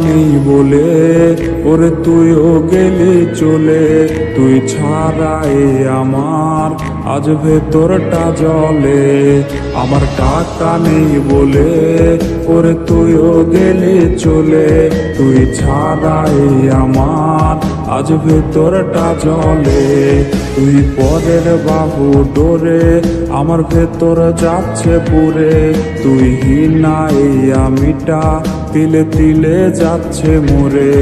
নেই বলে ওরে তুইও গেলি চলে। তুই ছাড়াই আমার আজ ভেতরটা জলে। আমার টাকা নেই বলে ওরে তুইও গেলি চলে। তুই ছাড়াই আমার আজ ভেতরটা জলে। তুই পরের বাহু ডোরে আমার ভেতর যাচ্ছে পুরে। তুই হিনাই আমিটা তিলে তিলে যাচ্ছে মোরে।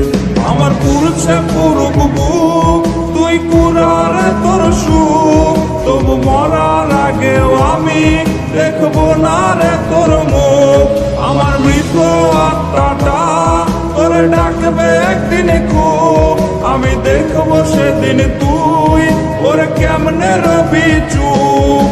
আমার পুরুষে পুরুক বুক, তুই কুরারে তোর সুখ। তবু মরার আগেও আমি দেখবো না রে তোর মুখ। আমার মৃত আত্মাটা তোরে ডাকবে একদিন খুব। আমি দেখবো সেদিন তুই ওরে কেমনে রবি চুপ।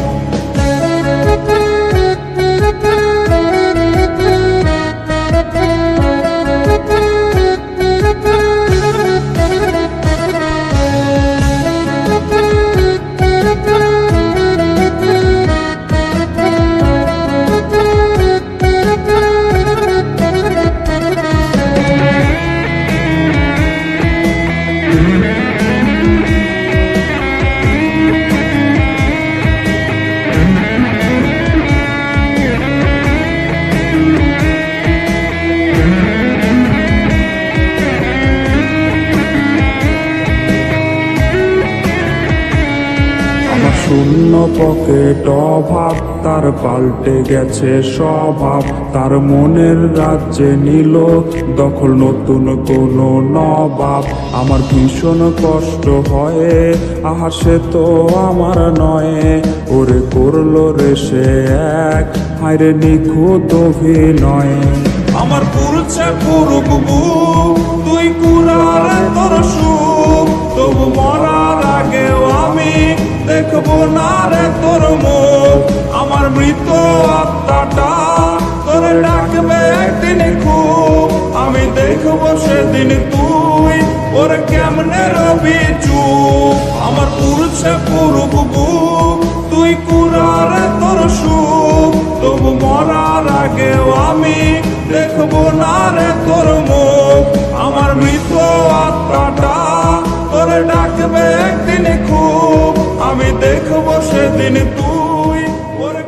শূন্য পকেট অভাব তার পাল্টে গেছে স্বভাব। তার মনের রাজ্যে নিল দখল নতুন কোন নবাব। আমার ভীষণ কষ্ট হয়, আহা সে তো আমার নয়। ওরে করলো রে সে এক হায়রে নিখুঁত অভিনয়। আমার পুরুষে পুরুক বুক, তুই কুরারে তোর সুখ। তবু মরার আগেও আমি দেখবো না রে তোর মুখ। আমার মৃত আত্মাটা তোরে ডাকবে একদিন খুব। আমি দেখবো সেদিন তুই ওরে কেমনে রবি চুপ। আমার পুরুষে পুরুক বুক, তুই কুরারে তোর সুখ। তবু মরার আগেও আমি দেখবো না রে তোর মুখ। আমার মৃত আত্মাটা তোরে ডাকবে একদিন খুব। আমি দেখবো সেদিন তুই ওরে